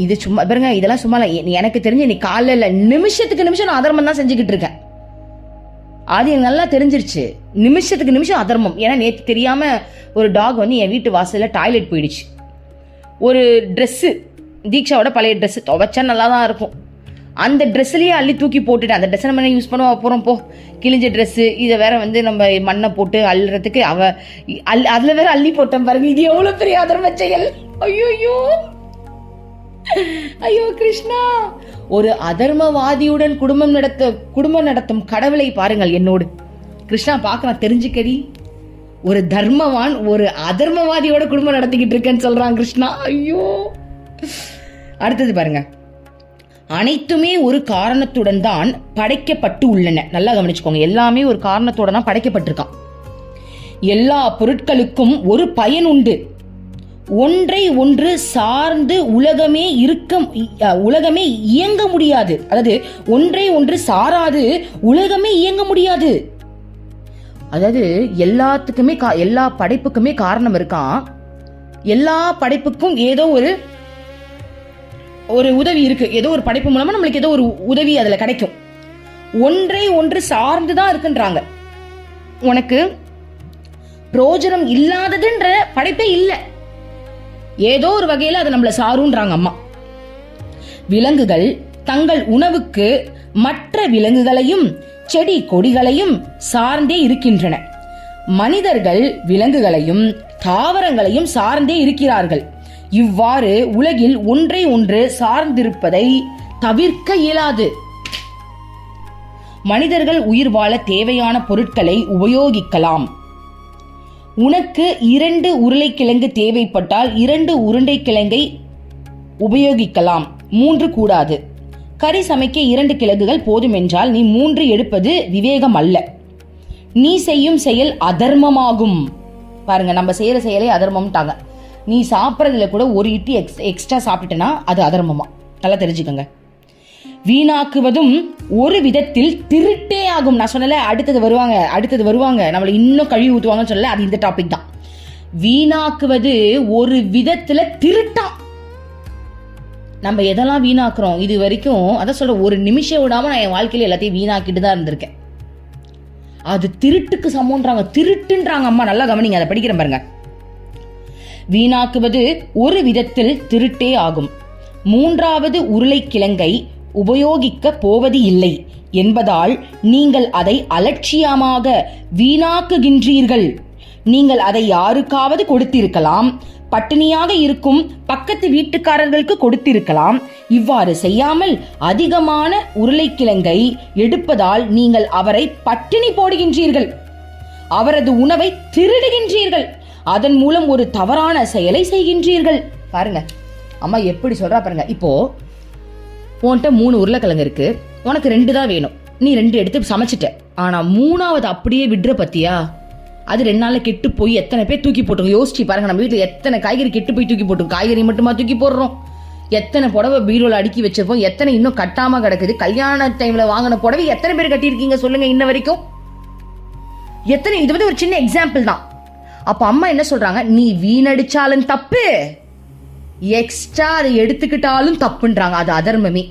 இது சும்மா பாருங்க, இதெல்லாம் சும்மா எனக்கு தெரிஞ்சு இன்னைக்கு காலையில் நிமிஷத்துக்கு நிமிஷம் நான் அதர்மம் தான் செஞ்சுக்கிட்டு இருக்கேன். அது எனக்கு நல்லா தெரிஞ்சிருச்சு. நிமிஷத்துக்கு நிமிஷம் அதர்மம். ஏன்னா நேற்று தெரியாமல் ஒரு டாக் வந்து என் வீட்டு வாசலில் டாய்லெட் போயிடுச்சு. ஒரு ட்ரெஸ்ஸு, தீக்ஷாவோட பழைய ட்ரெஸ்ஸு, துவைச்சா நல்லா தான் இருக்கும். அந்த ட்ரெஸ்ஸுலேயே அள்ளி தூக்கி போட்டுட்டேன். அந்த ட்ரெஸ்ஸை நம்ம யூஸ் பண்ணுவோம், அப்புறம் கிழிஞ்ச ட்ரெஸ்ஸு, இதை வேற வந்து நம்ம மண்ணை போட்டு அள்ளுறதுக்கு அதில் வேற அள்ளி போட்டேன் பாருங்க. இது எவ்வளோ பெரிய அதர்ம செயல். ஐயோ கிருஷ்ணா. ஒரு அதர்மவாதியுடன் குடும்பம் நடத்தும் கடவுளை பாருங்கள் என்னோடு. கிருஷ்ணா பார்க்கலாம், தெரிஞ்சுக்கடி. ஒரு தர்மவான் ஒரு அதர்மவாதியோட குடும்பம் நடத்திக்கிட்டு இருக்கேன்னு சொல்றான் கிருஷ்ணா. ஐயோ. அடுத்தது பாருங்க. அனைத்துமே ஒரு காரணத்துடன் தான் படைக்கப்பட்டு உள்ளன. நல்லா கவனிச்சுக்கோங்க. எல்லாமே ஒரு காரணத்தோட தான் படைக்கப்பட்டிருக்கான். எல்லா பொருட்களுக்கும் ஒரு பயன் உண்டு. ஒன்றை ஒன்று சார்ந்து உலகமே இயங்க முடியாது. அதாவது ஒன்றை ஒன்று சாராது உலகமே இயங்க முடியாது. அதாவது எல்லாத்துக்குமே எல்லா படைப்புக்குமே காரணம் இருக்கான். எல்லா படைப்புக்கும் ஏதோ ஒரு உதவி இருக்கு. ஏதோ ஒரு படைப்பு மூலமா நம்மளுக்கு ஏதோ ஒரு உதவி அதுல கிடைக்கும். ஒன்றை ஒன்று சார்ந்துதான் இருக்குன்றாங்க. உனக்கு பிரோஜனம் இல்லாததுன்ற படைப்பே இல்லை. ஏதோ ஒரு வகையில அது நம்மள சாருன்றாங்க அம்மா. விலங்குகள் தங்கள் உணவுக்கு மற்ற விலங்குகளையும் செடி கொடிகளையும் சார்ந்தே இருக்கின்றன. மனிதர்கள் விலங்குகளையும் தாவரங்களையும் சார்ந்தே இருக்கிறார்கள். இவ்வாறு உலகில் ஒன்றை ஒன்று சார்ந்திருப்பதை தவிர்க்க இயலாது. மனிதர்கள் உயிர் வாழ தேவையான பொருட்களை உபயோகிக்கலாம். உனக்கு 2 உருளைக்கிழங்கு தேவைப்பட்டால் 2 உருண்டைக்கிழங்கை உபயோகிக்கலாம், 3 கூடாது. கறி சமைக்க 2 கிழங்குகள் போதும் என்றால் நீ 3 எடுப்பது விவேகம் அல்ல. நீ செய்யும் செயல் அதர்மமாகும். பாருங்க, நம்ம செய்யற செயலை அதர்மம்ட்டாங்க. நீ சாப்பிட்றதுல கூட ஒரு இட்லி எக்ஸ்ட்ரா சாப்பிட்டுட்டனா அது அதர்மமா? நல்லா தெரிஞ்சுக்கோங்க. வீணாக்குவதும் ஒரு விதத்தில் திருட்டே ஆகும். நான் சொன்னல அடுத்தது வருவாங்க நம்மளை இன்னும் கழுவி ஊற்றுவாங்கன்னு சொல்லல, அது இந்த டாபிக் தான். வீணாக்குவது ஒரு விதத்துல திருட்டாம். நம்ம எதெல்லாம் வீணாக்குறோம் இது வரைக்கும், அதான் சொல்ற, ஒரு நிமிஷம் விடாம நான் என் வாழ்க்கையில எல்லாத்தையும் வீணாக்கிட்டு தான் இருந்திருக்கேன். அது திருட்டுக்கு சமம்ன்றாங்க, திருட்டுன்றாங்க அம்மா. நல்லா கவனிங்க, அதை படிக்கிறேன் பாருங்க. வீணாக்குவது ஒரு விதத்தில் திருட்டே ஆகும். 3வது உருளைக்கிழங்கை உபயோகிக்க போவது இல்லை என்பதால் நீங்கள் அதை அலட்சியமாக வீணாக்குகின்றீர்கள். நீங்கள் அதை யாருக்காவது கொடுத்திருக்கலாம், பட்டினியாக இருக்கும் பக்கத்து வீட்டுக்காரர்களுக்கு கொடுத்திருக்கலாம். இவ்வாறு செய்யாமல் அதிகமான உருளைக்கிழங்கை எடுப்பதால் நீங்கள் அவரை பட்டினி போடுகின்றீர்கள், அவரது உணவை திருடுகின்றீர்கள், அதன் மூலம் ஒரு தவறான செயலை செய்கின்றீர்கள். பாருங்க அம்மா எப்படி சொல்றா பாருங்க. இப்போ உன்கிட்ட 3 உருளைக்கிழங்கு இருக்கு, உனக்கு 2 தான் வேணும், நீ 2 எடுத்து சமைச்சிட்ட. ஆனா 3வது அப்படியே விடுற பத்தியா? அது 2 நாள்ல கெட்டு போய் எத்தனை பேர் தூக்கி போட்டோம். யோசிச்சு பாருங்க, நம்ம வீட்டுல எத்தனை காய்கறி கெட்டு போய் தூக்கி போட்டோம். காய்கறி மட்டுமா தூக்கி போடுறோம்? எத்தனை புடவை பீரோல அடுக்கி வச்சிருப்போம், எத்தனை இன்னும் கட்டாம கிடக்குது. கல்யாண டைம்ல வாங்கின புடவை எத்தனை பேர் கட்டியிருக்கீங்க சொல்லுங்க இன்ன வரைக்கும்? எத்தனை? இது வந்து ஒரு சின்ன எக்ஸாம்பிள் தான். அப்ப அம்மா என்ன சொல்றாங்க, நீ வீணடிச்சாலும் தப்பு, எக்ஸ்ட்ரா அதை எடுத்துக்கிட்டாலும் தப்புன்றாங்க. அது அதர்மமே.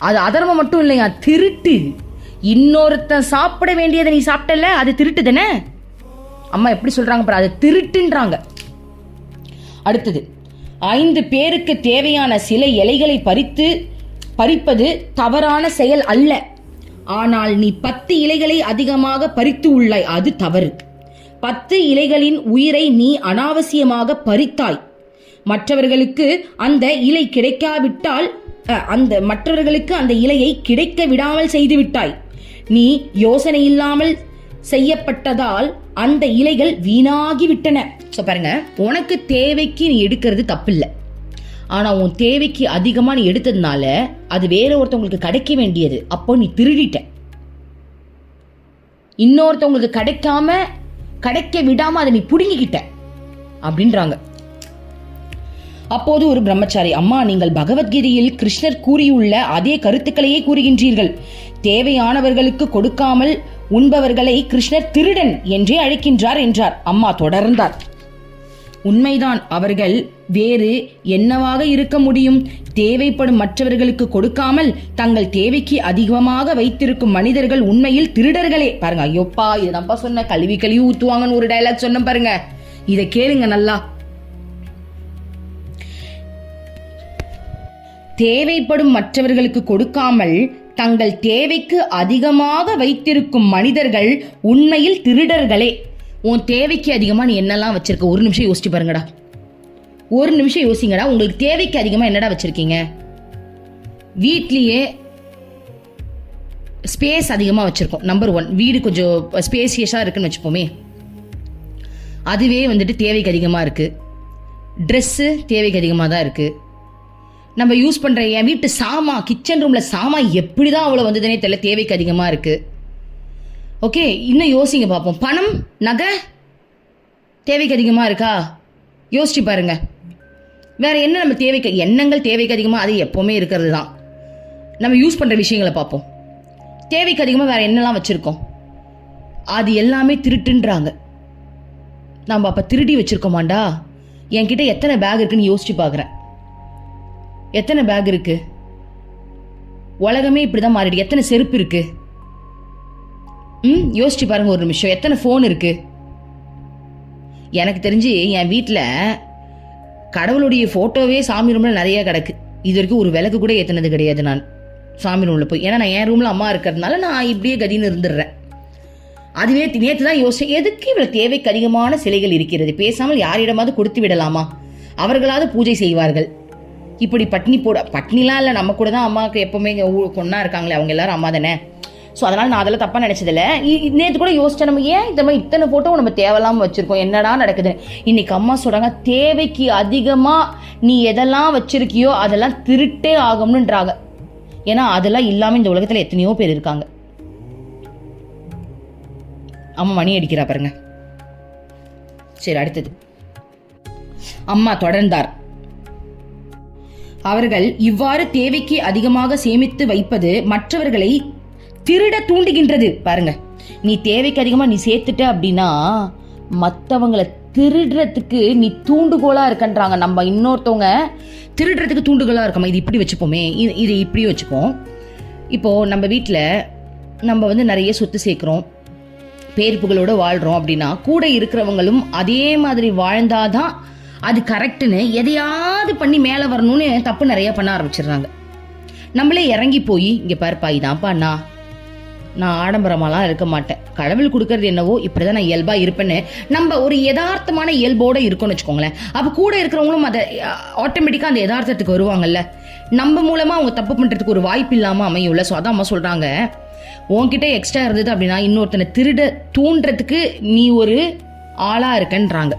அது அதர்மம் மட்டும் இல்லையா, திருட்டு. இன்னொருத்தன் சாப்பிட வேண்டியதை நீ சாப்பிட்டல, அது திருட்டு தானே. அம்மா எப்படி சொல்றாங்க பாரு, அது திருட்டுன்றாங்க. அடுத்தது, 5 பேருக்கு தேவையான சில இலைகளை பறிப்பது தவறான செயல் அல்ல. ஆனால் நீ 10 இலைகளை அதிகமாக பறித்து உள்ளாய், அது தவறு. 10 இலைகளின் உயிரை நீ அனாவசியமாக பறித்தாய். மற்றவர்களுக்கு அந்த இலை கிடைக்காவிட்டால் மற்றவர்களுக்கு அந்த இலையை கிடைக்க விடாமல் செய்து விட்டாய். நீ யோசனை இல்லாமல் செய்யப்பட்டதால் அந்த இலைகள் வீணாகி விட்டன. சோ பாருங்க, உனக்கு தேவைக்கு நீ எடுக்கிறது தப்பில்லை. ஆனா உன் தேவைக்கு அதிகமா நீ எடுத்ததுனால அது வேற ஒருத்தவங்களுக்கு கிடைக்க வேண்டியது, அப்போ நீ திருடிட்ட. இன்னொருத்தவங்களுக்கு கிடைக்க விடாம அதை நீ புடுங்கிக்கிட்ட அப்படின்றாங்க. அப்போது ஒரு பிரம்மச்சாரி, அம்மா நீங்கள் பகவத்கீதையில் கிருஷ்ணர் கூறியுள்ள அதே கருத்துக்களையே கூறுகின்றீர்கள். தேவையானவர்களுக்கு கொடுக்காமல் உண்பவர்களை கிருஷ்ணர் திருடன் என்றே அழைக்கின்றார் என்றார். அம்மா தொடர்ந்தார், உண்மைதான், அவர்கள் வேறு என்னவாக இருக்க முடியும்? தேவைப்படும் மற்றவர்களுக்கு கொடுக்காமல் தங்கள் தேவைக்கு அதிகமாக வைத்திருக்கும் மனிதர்கள் உண்மையில் திருடர்களே. பாருங்க, ஐயோப்பா, இதுதான்ப்பா சொன்ன, கழுவி கழுவி ஊத்துவாங்கன்னு ஒரு டயலாக் சொன்ன பாருங்க. இதை கேளுங்க நல்லா. தேவைப்படும் மற்றவர்களுக்கு கொடுக்காமல் தங்கள் தேவைக்கு அதிகமாக வைத்திருக்கும் மனிதர்கள் உண்மையில் திருடர்களே. உன் தேவைக்கு அதிகமா நீ என்னெல்லாம் வச்சிருக்க? ஒரு நிமிஷம் யோசிச்சு பாருங்கடா, ஒரு நிமிஷம் யோசிங்கடா. உங்களுக்கு தேவைக்கு அதிகமா என்னடா வச்சிருக்கீங்க? வீட்லயே ஸ்பேஸ் அதிகமா வச்சிருக்கோம். நம்பர் 1, வீடு கொஞ்சம் ஸ்பேசியஸா இருக்குன்னு வச்சுப்போமே, அதுவே வந்துட்டு தேவைக்கு அதிகமா இருக்கு. ட்ரெஸ்ஸு தேவைக்கு அதிகமாக தான் இருக்கு. நம்ம யூஸ் பண்ற என் வீட்டு கிச்சன் ரூம்ல எப்படிதான் அவ்வளவு வந்ததுனே தெரியல, தேவைக்கு அதிகமா இருக்கு. ஓகே, இன்னும் யோசிங்க பார்ப்போம். பணம், நகை தேவைக்கு அதிகமா இருக்கா? யோசிச்சு பாருங்க. வேற என்ன நம்ம தேவைக்கு, எண்ணங்கள் தேவைக்கு அதிகமா, அது எப்பவுமே இருக்கிறது தான். நம்ம யூஸ் பண்ற விஷயங்களை பார்ப்போம். தேவைக்கு அதிகமா வேற என்னெல்லாம் வச்சிருக்கோம்? அது எல்லாமே திருட்டுன்றாங்க. நம்ம அப்ப திருடி வச்சிருக்கோமாண்டா? என்கிட்ட எத்தனை பேக் இருக்குன்னு யோசிச்சு பாக்குறேன். எத்தனை பேக் இருக்கு? உலகமே இப்படிதான் மாறிடு. எத்தனை செருப்பு இருக்கு? யோசிச்சு பாருங்க ஒரு நிமிஷம். எத்தனை போன் இருக்கு? எனக்கு தெரிஞ்சு என் வீட்டில் கடவுளுடைய போட்டோவே சாமி ரூம்ல நிறைய கிடக்கு. இது வரைக்கும் ஒரு விளக்கு கூட ஏற்றினது கிடையாது நான் சாமி ரூம்ல போய். ஏன்னா நான் என் ரூம்ல அம்மா இருக்கிறதுனால நான் இப்படியே கதின்னு இருந்துடுறேன். அதுவே நேற்று தான் யோசிச்சேன், எதுக்கு இவ்வளவு தேவைக்கு அதிகமான சிலைகள் இருக்கிறது? பேசாமல் யாரிடமாவது கொடுத்து விடலாமா? அவர்களாவது பூஜை செய்வார்கள். இப்படி பட்னிலாம் இல்லை, நம்ம கூட தான் அம்மாவுக்கு எப்பவுமே கொண்டா இருக்காங்களே, அவங்க எல்லாரும் அம்மா தானே. ஸோ அதனால நான் அதெல்லாம் தப்பா நினைச்சதில்ல. நேற்று கூட யோசிச்சேன், நம்ம ஏன் இந்த மாதிரி இத்தனை போட்டோ நம்ம தேவையில்லாம வச்சிருக்கோம், என்னடா நடக்குது? இன்னைக்கு அம்மா சொல்றாங்க, தேவைக்கு அதிகமா நீ எதெல்லாம் வச்சிருக்கியோ அதெல்லாம் திருட்டே ஆகும்னுன்றாங்க. ஏன்னா அதெல்லாம் இல்லாம இந்த உலகத்துல எத்தனையோ பேர் இருக்காங்க. அம்மா மணி அடிக்கிறா பாருங்க. சரி, அடுத்தது அம்மா தொடர்ந்தார். அவர்கள் இவ்வாறு தேவைக்கு அதிகமாக சேமித்து வைப்பது மற்றவர்களை திருட தூண்டுகின்றது. பாருங்க, நீ தேவைக்கு அதிகமா நீ சேர்த்துட்ட அப்படின்னா மற்றவங்களை திருடுறதுக்கு நீ தூண்டுகோலா இருக்கன்றாங்க. நம்ம இன்னொருத்தவங்க திருடுறதுக்கு தூண்டுகோலா இருக்கமா? இது இப்படி வச்சுப்போமே, இது இப்படி வச்சுப்போம். இப்போ நம்ம வீட்டில் நம்ம நிறைய சொத்து சேர்க்கிறோம், பேர் புகழோட வாழ்றோம் அப்படின்னா கூட இருக்கிறவங்களும் அதே மாதிரி வாழ்ந்தாதான் அது கரெக்டுன்னு எதையாவது பண்ணி மேலே வரணும்னு தப்பு நிறைய பண்ண ஆரம்பிச்சிடுறாங்க. நம்மளே இறங்கி போய், இங்கே பாருப்பா, இதான்ப்பா நான் ஆடம்பரமாலாம் இருக்க மாட்டேன், கடவுள் கொடுக்கறது என்னவோ இப்படிதான் நான் இயல்பா இருப்பேன்னு நம்ம ஒரு யதார்த்தமான இயல்போட இருக்கோம்னு வச்சுக்கோங்களேன். அப்போ கூட இருக்கிறவங்களும் அதை ஆட்டோமேட்டிக்காக அந்த யதார்த்தத்துக்கு வருவாங்கல்ல. நம்ம மூலமா அவங்க தப்பு பண்றதுக்கு ஒரு வாய்ப்பு இல்லாமல் அமையும்ல. ஸோ அதான் அம்மா சொல்றாங்க, உன்கிட்ட எக்ஸ்ட்ரா இருந்தது அப்படின்னா இன்னொருத்தனை திருட தூண்டுறதுக்கு நீ ஒரு ஆளா இருக்கன்றாங்க.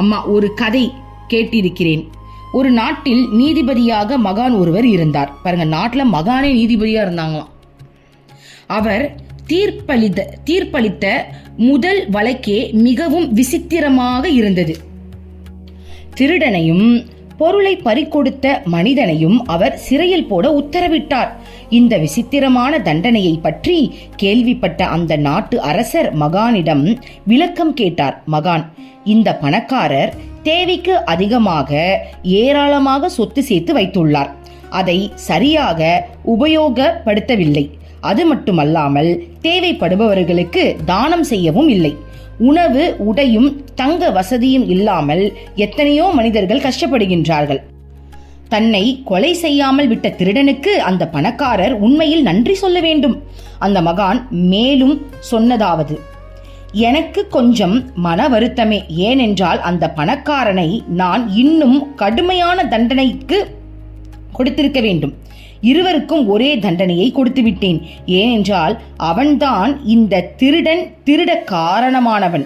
அம்மா, ஒரு கதை கேட்டிருக்கிறேன். ஒரு நாட்டில் நீதிபதியாக மகான் ஒருவர் இருந்தார். பாருங்க, நாட்டுல மகானே நீதிபதியா இருந்தாங்களாம். அவர் தீர்ப்பளித்த முதல் வழக்கே மிகவும் விசித்திரமாக இருந்தது. திருடனையும் பொருளை பறிகொடுத்த மனிதனையும் அவர் சிறையில் போட உத்தரவிட்டார். இந்த விசித்திரமான தண்டனையை பற்றி கேள்விப்பட்ட அந்த நாட்டு அரசர் மகானிடம் விளக்கம் கேட்டார். மகான், இந்த பணக்காரர் தேவைக்கு அதிகமாக ஏராளமாக சொத்து சேர்த்து வைத்துள்ளார். அதை சரியாக உபயோகப்படுத்தவில்லை. அது மட்டுமல்லாமல் தேவைப்படுபவர்களுக்கு தானம் செய்யவும் இல்லை. உணவு, உடையும் தங்க வசதியும் இல்லாமல் எத்தனையோ மனிதர்கள் கஷ்டப்படுகின்றார்கள். தன்னை கொலை செய்யாமல் விட்ட திருடனுக்கு அந்த பணக்காரர் உண்மையில் நன்றி சொல்ல வேண்டும். அந்த மகான் மேலும் சொன்னதாவது, எனக்கு கொஞ்சம் மன வருத்தமே. ஏனென்றால் அந்த பணக்காரனை நான் இன்னும் கடுமையான தண்டனைக்கு கொடுத்திருக்க வேண்டும். இருவருக்கும் ஒரே தண்டனையை கொடுத்து விட்டேன். ஏனென்றால் அவன்தான் இந்த திருட காரணமானவன்.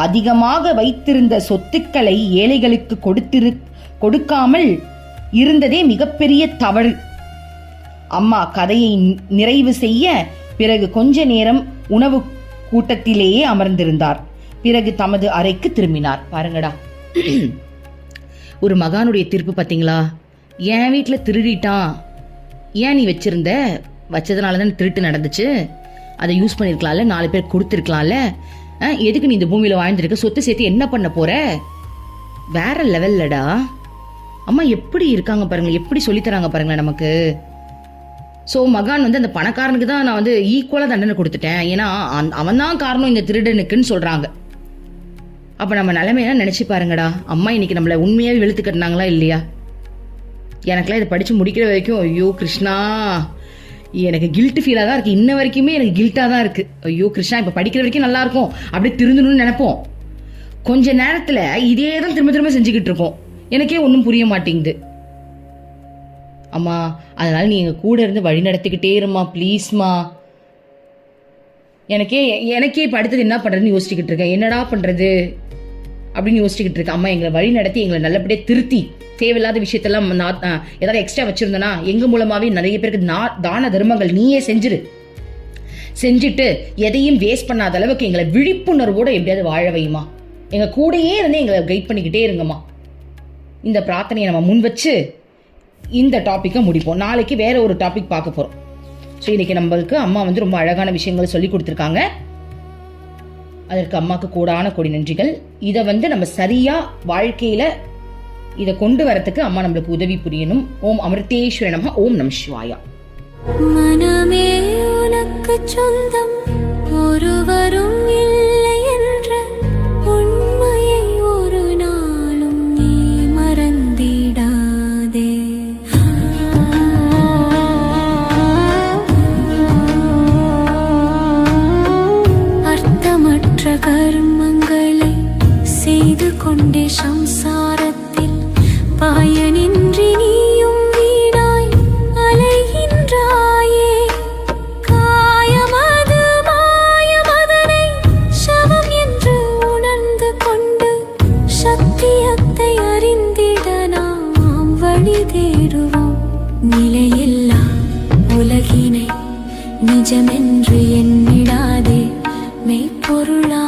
அதிகமாக வைத்திருந்த சொத்துக்களை ஏழைகளுக்கு கொடுக்காமல் இருந்ததே மிகப்பெரிய தவறு. அம்மா கதையை நிறைவு செய்ய பிறகு கொஞ்ச நேரம் உணவு கூட்டத்திலேயே அமர்ந்திருந்தார். பிறகு தமது அறைக்கு திரும்பினார். பாருங்கடா, ஒரு மகானுடைய தீர்ப்பு பாத்தீங்களா? என் வீட்டுல திருடிட்டான், ஏன் நீ வச்சதுனால தான் திருட்டு நடந்துச்சு, அதை யூஸ் பண்ணிருக்கலாம்ல, 4 பேர் கொடுத்துருக்கலாம்ல, எதுக்கு நீ இந்த பூமியில வாழ்ந்துருக்க, சொத்து சேர்த்து என்ன பண்ண போற? வேற லெவல்லடா. அம்மா எப்படி இருக்காங்க பாருங்க, எப்படி சொல்லித்தராங்க பாருங்களேன் நமக்கு. ஸோ மகான் வந்து அந்த பணக்காரனுக்கு தான் நான் வந்து ஈக்குவலாக தண்டனை கொடுத்துட்டேன், ஏன்னா அவன் தான் காரணம் இந்த திருடனுக்குன்னு சொல்றாங்க. அப்ப நம்ம நிலைமையெல்லாம் நினைச்சு பாருங்கடா. அம்மா இன்னைக்கு நம்மள உண்மையாவே வெளுத்து கட்டினாங்களா இல்லையா? எனக்கெல்லாம் இதை படிச்சு முடிக்கிற வரைக்கும் ஐயோ கிருஷ்ணா எனக்கு கில்ட் ஃபீலாக தான் இருக்கு. இன்ன வரைக்குமே எனக்கு கில்ட்டாக தான் இருக்கு. ஐயோ கிருஷ்ணா இப்போ படிக்கிற வரைக்கும் நல்லா இருக்கும், அப்படியே திருந்தணும்னு நினைப்போம். கொஞ்ச நேரத்தில் இதே தான் திரும்ப திரும்ப செஞ்சுக்கிட்டு இருக்கோம். எனக்கே ஒன்றும் புரிய மாட்டேங்குது. அம்மா அதனால நீ எங்கள் கூட இருந்து வழி நடத்திக்கிட்டே இருமா ப்ளீஸ்மா. எனக்கே இப்போ அடுத்தது என்ன பண்ணுறதுன்னு யோசிச்சுக்கிட்டு இருக்கேன். என்னடா பண்ணுறது அப்படின்னு யோசிச்சுக்கிட்டு இருக்கேன். அம்மா எங்களை வழி நடத்தி எங்களை நல்லபடியாக திருத்தி, தேவையில்லாத விஷயத்தெல்லாம் ஏதாவது எக்ஸ்ட்ரா வச்சுருந்தோன்னா எங்கள் மூலமாகவே நிறைய பேருக்கு தான தர்மங்கள் நீயே செஞ்சுட்டு எதையும் வேஸ்ட் பண்ணாத அளவுக்கு எங்களை விழிப்புணர்வோடு எப்படியாவது வாழ வையுமா. எங்கள் கூடையே இருந்து எங்களை கைட் பண்ணிக்கிட்டே இருங்கம்மா. இந்த பிரார்த்தனையை நம்ம முன் வச்சு இந்த டாப்பிக்கை முடிப்போம். நாளைக்கு வேற ஒரு டாபிக் பார்க்க போகிறோம். ஸோ இன்னைக்கு நம்மளுக்கு அம்மா வந்து ரொம்ப அழகான விஷயங்கள் சொல்லி கொடுத்துருக்காங்க. அதற்கு அம்மாவுக்கு கூடான கோடி நன்றிகள். இதை வந்து நம்ம சரியா வாழ்க்கையில இதை கொண்டு வரத்துக்கு அம்மா நம்மளுக்கு உதவி புரியணும். ஓம் அமிர்தேஸ்வர நம. ஓம் நம சிவாயா. மனமே உனக்கு சொந்தம், ஒருவரும் இல்லை என்ற உண்மையை ஒரு நாளும் நீ மறந்திடாதே. அர்த்தமற்ற கர்மங்களை செய்து கொண்டே சம்சாரத்தில் பயனின்றி நீயும் வீணாய் அலைகின்றாயே. காயமது மாயமதனை சவம் என்று உணர்ந்து கொண்டு சத்தியத்தை அறிந்திட நாம் வழி தேடுவோம். நிலையில்லா உலகினை நிஜமென்று எண்ணிடாதே, மெய்ப்பொருளா